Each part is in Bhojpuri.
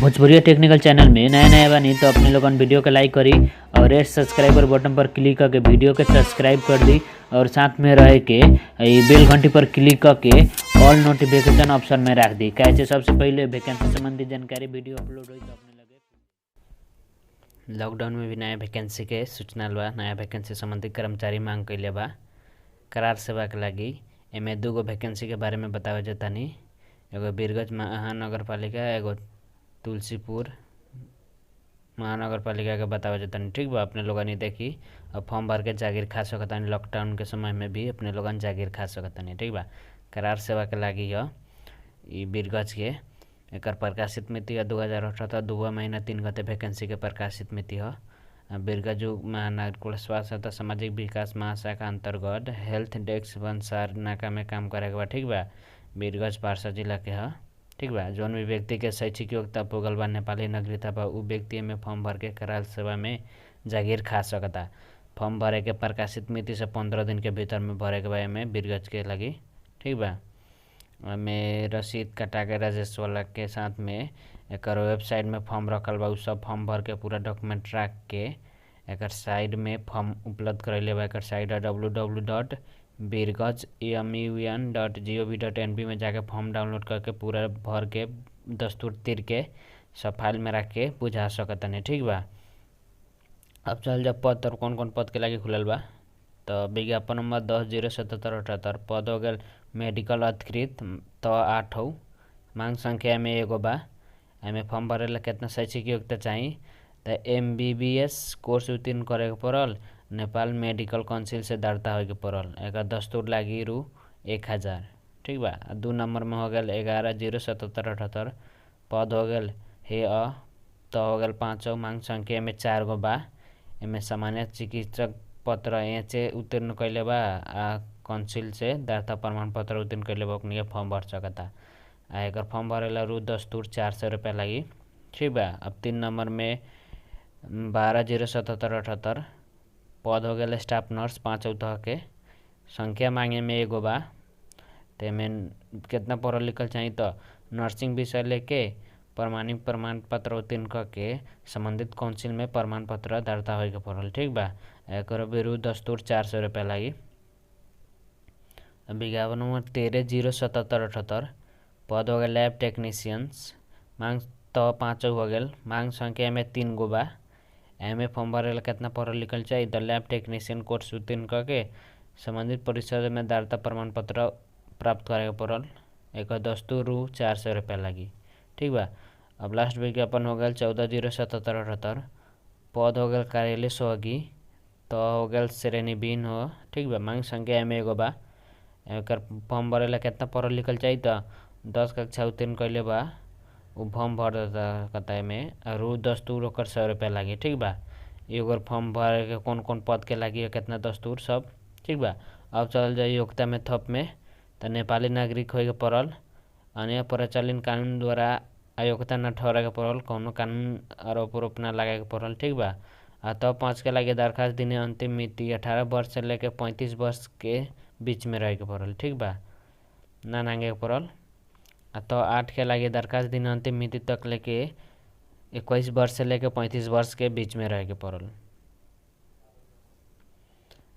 भोजपुरिया टेक्निकल चैनल में नया नया बनी तो अपने लोगन वीडियो के लाइक करी और रेड सब्सक्राइबर बटन पर क्लिक करके वीडियो के सब्सक्राइब कर दी और साथ में रह के बेल घंटी पर क्लिक करके ऑल नोटिफिकेशन ऑप्शन में रख दी। कैसे सबसे पहले वैकेंसी संबंधी जानकारी वीडियो अपलोड हुई तो अपने लगे। लॉकडाउन में भी नया वैकेंसी के सूचना बा। नया वैकेंसी संबंधी कर्मचारी मांग कैले बा करार सेवा के लगी। एमे 2 गो वैकेंसी के बारे में बतावे जातानी। एगो बीरगंज महानगर पालिका, एगो तुलसीपुर महानगर पालिका के बतावे जातानी। ठीक बा, अपने लोगन देखी और फॉर्म भर के जागीर खा सकतानी। लॉकडाउन के समय में भी अपने लोगन जागीर खा सकतानी। ठीक बा, करार सेवा के लागी है ई बीरगंज के। एकर प्रकाशित मिति है 2018 2 महीना 3 गते वैकेंसी के प्रकाशित मिति है। बीरगंज महानगर स्वास्थ्य तथा सामाजिक विकास महाशाखा अंतर्गत हेल्थ डेस्क बंसार नाका में काम करे के बा। ठीक बा, बीरगंज पारसा जिला के है। ठीक बा, जौन भी व्यक्ति के शैक्षिक योग्यता पुगल बा, नेपाली नागरिकता बा, उ व्यक्ति में फॉर्म भर के करार सेवा में जागीर खा सकता। फॉर्म भरे के प्रकाशित मिति से 15 दिन के भीतर में भरे के बा एमें बीरगंज के लगी। ठीक बा, में रसीद कटा के राजस्व वाला के साथ में एकर वेबसाइट में फॉर्म रखल बा। उ सब फॉर्म भर के पूरा डॉक्यूमेंट रख के एकर साइड में फॉर्म उपलब्ध करैले बा। एकर साइट है www.birgajmun.gov.nb में जाके फॉर्म डाउनलोड करके पूरा भर के दस्तूर तिर के सब फाइल में रख के बुझा सकतनी। ठीक बा, अब चल जब पद और कौन कौन पद के लागी खुलल बा तो विज्ञापन नंबर 10/07778 पद हो गल मेडिकल अधिकृत तो 8 हो। मांग संख्या में एगो बा। एमे फॉर्म भरेला कितना शैक्षिक योग्यता चाहिए तो MBBS कोर्स उत्तीर्ण करे के पड़ल, नेपाल मेडिकल काउंसिल से दर्ता होके पड़ल। एकर दस्तूर लागी रु 1000। ठीक बा, 2 नंबर में हो गल 11/07778 पद हो गल हे तो हो गल 5। मांग संख्या में 4 गो बा। एमे सामान्य चिकित्सक पत्र एचे उत्तीर्ण कैले बा आ काउंसिल से दर्ता प्रमाण पत्र उत्तीर्ण कैले बा ओकनी के फॉर्म भर सकता। आ एकर फॉर्म भरेला रु दस्तूर 400 रुपया लगी। ठीक बा, अब 3 नंबर में 12/07778 पद हो गया स्टाफ नर्स 5 के। संख्या मांगे में एगो बा। तेमें कितना पढ़ल लिखल चाहिए तो नर्सिंग विषय लेके प्रमाणित प्रमाण पत्र उत्तीर्ण करके संबंधित काउंसिल में प्रमाण पत्र दर्ता होके पड़ल। ठीक बा, एकर भी दस्तूर 400 रुपया लगी। विज्ञापन नंबर 13/07778 पद हो गया लैब टेक्नीशियंस मांग तो 5 हो गया। मांग संख्या में 3 गो बा। एमे फॉर्म भरेला कितना पढ़ल लिखल चाहिए तो लैब टेक्नीशियन कोर्स उत्तीर्ण करके संबंधित परिषद में दर्ता प्रमाण पत्र प्राप्त करे के पड़ल। एक दस्तूर रु 400 रुपया लगी। ठीक बा, अब लास्ट विज्ञापन हो गया 14/07778 पद हो गया कार्यालय सहयोगी तो हो गया श्रेणी बीन हो। ठीक बा, मांग संख्या में एगो बा। एकर फॉर्म भरेला कितना पढ़ल लिखल चाहिए तो 10 कक्षा उत्तीर्ण कैले बा उ फॉर्म भर देता में रु दस्तूर ओकर 100 रुपया लगी। ठीक बा, एगो फॉर्म भर के कौन कौन पद के लगी कितना दस्तूर सब। ठीक बा, अब चल जाए योग्यता में थप में तो नेपाली नागरिक होके पड़ल, अन्य प्रचलित कानून द्वारा अयोग्यता न ठहरे के पड़ल, कौनो कानून आरोप न लगे के पड़ल। ठीक बा, आ तब 5 के लगे दरखास्त देने अंतिम मिति 18 वर्ष से लेकर 35 वर्ष के बीच में रहे के पड़ल। ठीक बा, ना नांगे के पड़ल। तो 8 के लगे दरखास्त दिन अंतिम मिति तक लेके 21 वर्ष से लेकर 35 वर्ष के बीच में रह के पड़ल।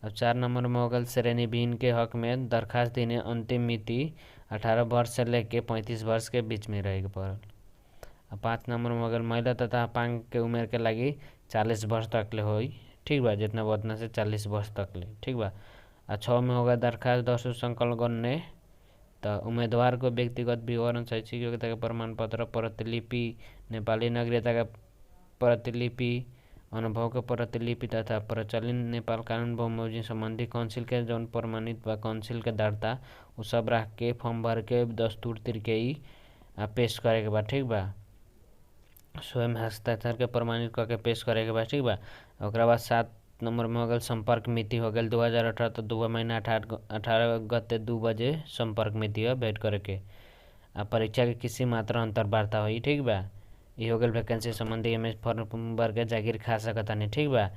अब 4 नंबर में हो गल श्रेणी बीन के हक में दरखास्त देने अंतिम मिति 18 वर्ष से लेके 35 वर्ष के बीच में रह के पड़ल। अब 5 नंबर में हो गल महिला तथा अपांग के उम्र के लगी 40 वर्ष तक ले होई। ठीक बा, जितना उतना से 40 वर्ष तक ले। ठीक बा, 6 में होगा दरखास्त 10 संकलन गणने तो उम्मीदवार को व्यक्तिगत विवरण, शैक्षिक योग्यता के प्रमाण पत्र, प्रतिलिपि, नेपाली नागरिकता का प्रतिलिपि, अनुभव के प्रतिलिपि तथा प्रचलित नेपाल कानून बहुमौजी संबंधी काउंसिल के जौन प्रमाणित बा काउंसिल के दर्ता उ सब रख के फॉर्म भर के दस्तूर तिर के ही पेश करे के बा। ठीक बा, स्वयं हस्ताक्षर के प्रमाणित करके पेश करे के बा। ठीक बा, ओकरा बाद 7 नंबर में हो गल संपर्क मिति हो गल 2018 तो 2 महीना 18 गते 2 बजे संपर्क मिति है भेंट करे के। आ परीक्षा के किसी मात्रा अंतर वार्ता हुई। ठीक बा, ये हो गल वैकेंसी संबंधी एम फॉर्म भर के जागीर खा सकता नहीं। ठीक बा,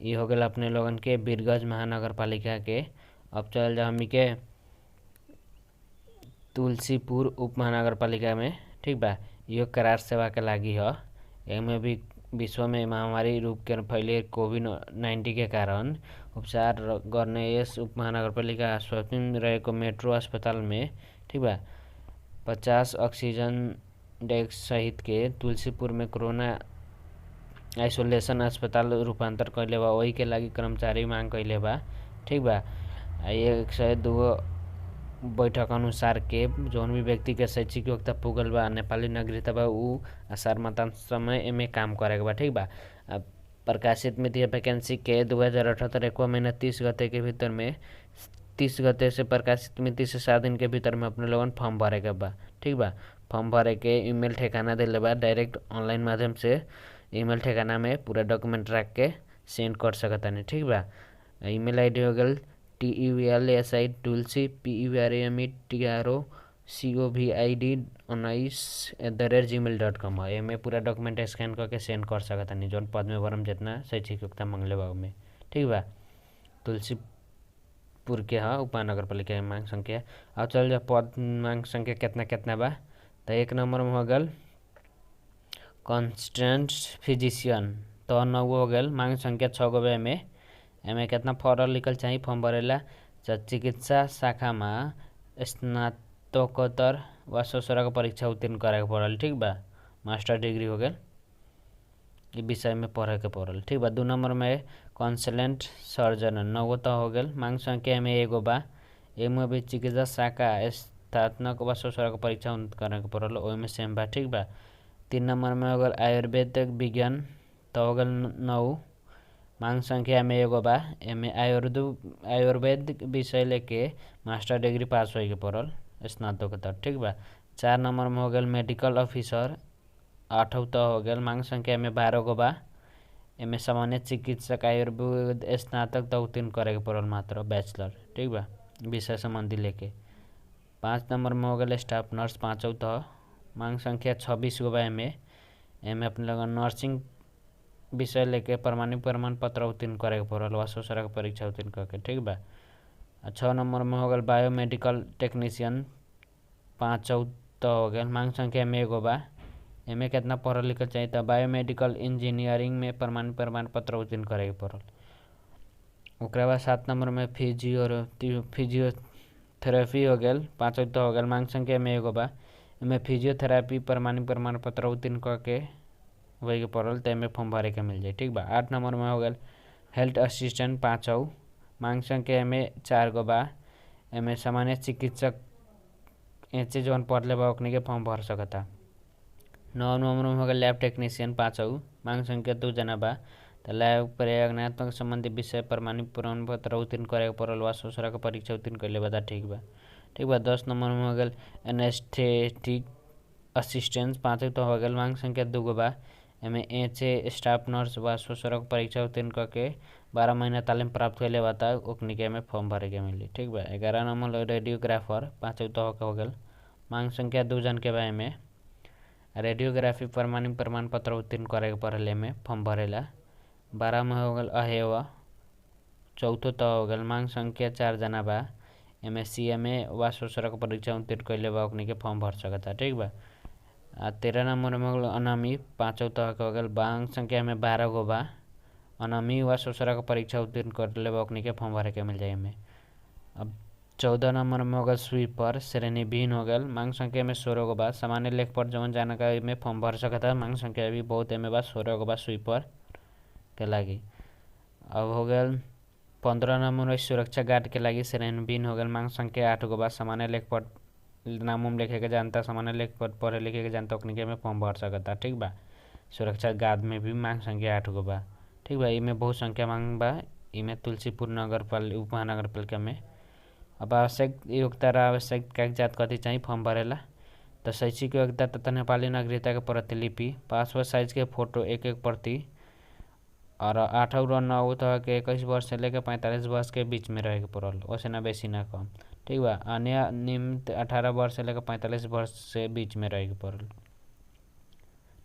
ये हो गल अपने लोगन के बीरगंज महानगर पालिका के। अब चल जा हमी के तुलसीपुर उप महानगर पालिका में। ठीक बा, यो करार सेवा के लागि ह। एमे भी विश्व में महामारी रूप के फैले कोभिड-19 के कारण उपचार गर्ने यस उपमहानगरपालिका अस्पताल रहेको मेट्रो अस्पताल में ठीक बा 50 ऑक्सीजन डेस्क सहित के तुलसीपुर में कोरोना आइसोलेशन अस्पताल रूपांतर कैले बा। वही के लागि कर्मचारी मांग कैले बा। ठीक बा 102 बैठक अनुसार के जौन भी व्यक्ति के शैक्षिक योग्यता पुगल बा नेपाली नागरिकता बा उ आसार मतांश में एमे काम करेके बा। ठीक बा प्रकाशित मिति वैकेंसी के 2078 एकवा महीना 30 गते के भीतर में 30 गते से प्रकाशित मिति से 7 दिन के भीतर में अपने लोगन फॉर्म भरे के बा। ठीक बा फॉर्म भरे के ईमेल ठेकाना दिले बा। डायरेक्ट ऑनलाइन माध्यम से ईमेल ठेकाना में पूरा डॉक्यूमेंट रख के सेंड कर सकतानी। ठीक बा ईमेल आईडी हो गल tulsi purami.covid19@gmail.com है। एमे पूरा डॉक्यूमेंट स्कैन करके सेंड कर सकतानी जौन पद में भरम जितना शैक्षिक योग्यता मांगले बा में। ठीक बा तुलसीपुर के ह उपमहानगरपालिका मांग संख्या। अब चल जा पद मांग संख्या कितना बा। तो 1 नंबर में हो गल कॉन्स्टेंट फिजिशियन। तो 9 हो गल मांग संख्या 6 गो बा। एमे कितना फॉर्म लिखल चाहिए फॉर्म भरेला। चिकित्सा शाखा में स्नातकोत्तर व स्नातक परीक्षा उत्तीर्ण करे के पड़ल। ठीक बा मास्टर डिग्री हो गल ये विषय में पढ़े के पड़ल। ठीक बा 2 नंबर में कंसल्टेंट सर्जन 9 गो तो हो गल मांग संख्या में 1 बा। एमे भी चिकित्सा शाखा स्नातक व स्नातक परीक्षा करे के पड़ल ओमे सेम बा। ठीक बा 3 नंबर में हो गल आयुर्वेदिक विज्ञान तो हो गल 9 मांग संख्या में 1 बा। एमे आयुर्वेद विषय लेके मास्टर डिग्री पास होए के पड़ल स्नातकोत्तर। ठीक बा 4 नंबर में हो गल मेडिकल ऑफिसर 8 तो हो गल मांग संख्या में 12 गो बा। एमे सामान्य चिकित्सक आयुर्वेद स्नातक तो उत्तीर्ण करे के पड़ल मात्र बैचलर। ठीक बा विषय संबंधी लेके। 5 नंबर में हो गल स्टाफ नर्स 5 तो मांग संख्या 26 गो बा। एमे अपने लोग नर्सिंग विषय लेके प्रमाण पत्र उत्तीर्ण करे के पड़ल व स्नातक परीक्षा उत्तीर्ण करके। ठीक बा 6 नंबर में हो गल बायोमेडिकल टेक्नीशियन 5 तो हो गल मांग संख्या में 1 बा। एमे कितना पढ़ल लिखल चाहिए तो बायोमेडिकल इंजीनियरिंग में प्रमाण पत्र उत्तीर्ण करे के पड़ल। ओकरा बाद 7 नंबर में फिजियोथेरेपी हो गल 5 तो हो गल मांग संख्या में 1 बा। एमे फिजियोथेरेपी प्रमाण पत्र उत्तीर्ण करके वही के पड़ल तो एमे फॉर्म भरे के मिल जाए। ठीक बा 8 नंबर में हो गल हेल्थ असिस्टेंट 5 मांग संख्या में 4 गो बा। एमे सामान्य चिकित्सक ऐसे जौन पढ़ले बा ओकनी के फॉर्म भर सकता। 9 नंबर में हो गल लैब टेक्नीशियन 5 मांग संख्या 2 जना बा। तो लैब प्रयोगात्मक संबंधी विषय प्रमाण पत्र उत्तीर्ण करे के पड़ल व स्नातक परीक्षा उत्तीर्ण कैले बा। ठीक बा 10 नंबर में हो गल एनेस्थेटिक असिस्टेंट 5 तो हो गल मांग संख्या 2 गो बा। एमे एचे स्टाफ नर्स व स्नातक परीक्षा उत्तीर्ण करके 12 महीना तालीम प्राप्त कैले बा त ओकनी के में फॉर्म भरे के मिली। ठीक बा 11 नंबर रेडियोग्राफर 5 तो हो गल मांग संख्या 2 जन के बा। एमे रेडियोग्राफी प्रमाण पत्र उत्तीर्ण करे के पड़ल एमे फॉर्म भरेला। 12 में हो गल अहेवा 4 तो हो गल मांग संख्या 4 जना बा। एमे CMA व स्नातक परीक्षा उत्तीर्ण कैले बा ओकनी के फॉर्म भर सकता। ठीक बा 13 नंबर में हो गल अनामी 5 तो हो गल मांग संख्या में 12 गो बा। अनामी व स्नातक परीक्षा उत्तीर्ण करले बा ओकनी के फॉर्म भरे के मिल जाए एमे। अब 14 नंबर में हो गल स्वीपर श्रेणी बीन हो गल मांग संख्या में 16 गो बा। सामान्य लेख पर जौन जानकारी में फॉर्म भर सकता मांग संख्या भी बहुत एमे बा 16 गो बा स्वीपर के लागि। अब हो गल 15 नंबर में सुरक्षा गार्ड के लागि श्रेणी बीन हो गल मांग संख्या 8 गो बा। सामान्य लेख पर नाम लिखे के जानता सामान्य लेख पर पढ़े लिखे के जानता ओकनी के में फॉर्म भर सकता। ठीक बा सुरक्षा गार्ड में भी मांग संख्या 8 गो बा। ठीक बा इमे बहुत संख्या मांग बा। इमे तुलसीपुर उपमहानगरपालिका में। अब आवश्यक योग्यता र आवश्यक कागजात कथी चाहिए फॉर्म भरेला तो शैक्षिक योग्यता तथा नेपाली नागरिकता के प्रतिलिपि पासपोर्ट साइज के फोटो 1 प्रति और 8 और 9 तरह के 21 वर्ष से लेकर 45 वर्ष के बीच में रहे के पड़ल ओसे ना बेसी ना कम। ठीक बा अन्य निम्न 18 वर्ष से लेकर 45 वर्ष से बीच में रहे के पड़ल।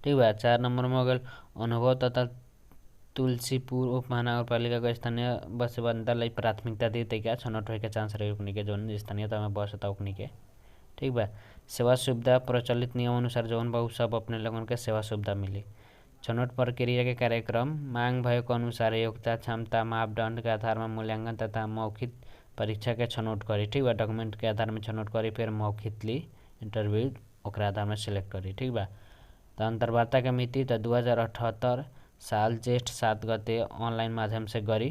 ठीक बा 4 नंबर में हो गल अनुभव तथा तुलसीपुर उपमहानगरपालिका को स्थानीय बसबंदा लाई प्राथमिकता दी तैका छनौट होए के चांस रहे ओकनी के जौन स्थानीयता में बसता ओकनी के। ठीक बा। सेवा सुविधा प्रचलित नियम अनुसार जौन बा उ सब अपने लोगन के सेवा सुविधा मिली। छनौट प्रक्रिया के कार्यक्रम मांग भएको अनुसार योग्यता क्षमता मापदंड के आधार में मूल्यांकन तथा मौखिक परीक्षा के छनौट करी। ठीक बा, डॉक्यूमेंट के आधार में छनौट करी, फिर मौखिकली इंटरव्यू ओकरा आधार में सिलेक्ट करी। ठीक बा। तो अंतर्वार्ता के मिति तो 2078 साल ज्येष्ठ 7 गते ऑनलाइन माध्यम से करी।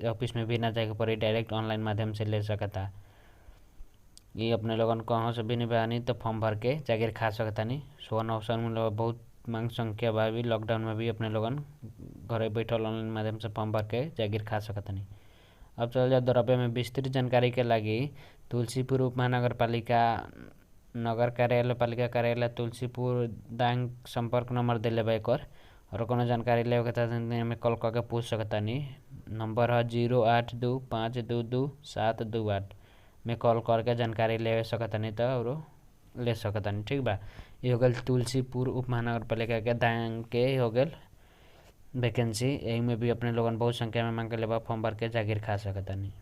ऑफिस में भी ना जाके पड़ी, डायरेक्ट ऑनलाइन माध्यम से ले सकता। ये अपने लोगन कहाँ से भी नहीं बनी तो फॉर्म भर के जागिर खा सकता नहीं। सुवर्ण अवसर में बहुत मांग संख्या बा भी, लॉकडाउन में भी अपने लोगन घरे बैठल ऑनलाइन माध्यम से फॉर्म भर के जागिर खा सकता नहीं। अब चल जाओ द्रव्य में विस्तृत जानकारी के लगी तुलसीपुर उप महानगर पालिका नगर कार्यालय पालिका कार्यालय तुलसीपुर दांग संपर्क नंबर दिले बा एक और कोनो जानकारी लेवे के में कॉल करके पूछ सकता नहीं। नंबर है 0825222728 में कॉल करके जानकारी ले सकता नहीं तो और ले सकता नहीं। ठीक बा। ये हो गल तुलसीपुर उप महानगर पालिका के दांग के हो गल वैकेंसी। यही में भी अपने लोगन बहुत संख्या में मांग के लेबा फॉर्म भर के जागिर खा सकता नहीं।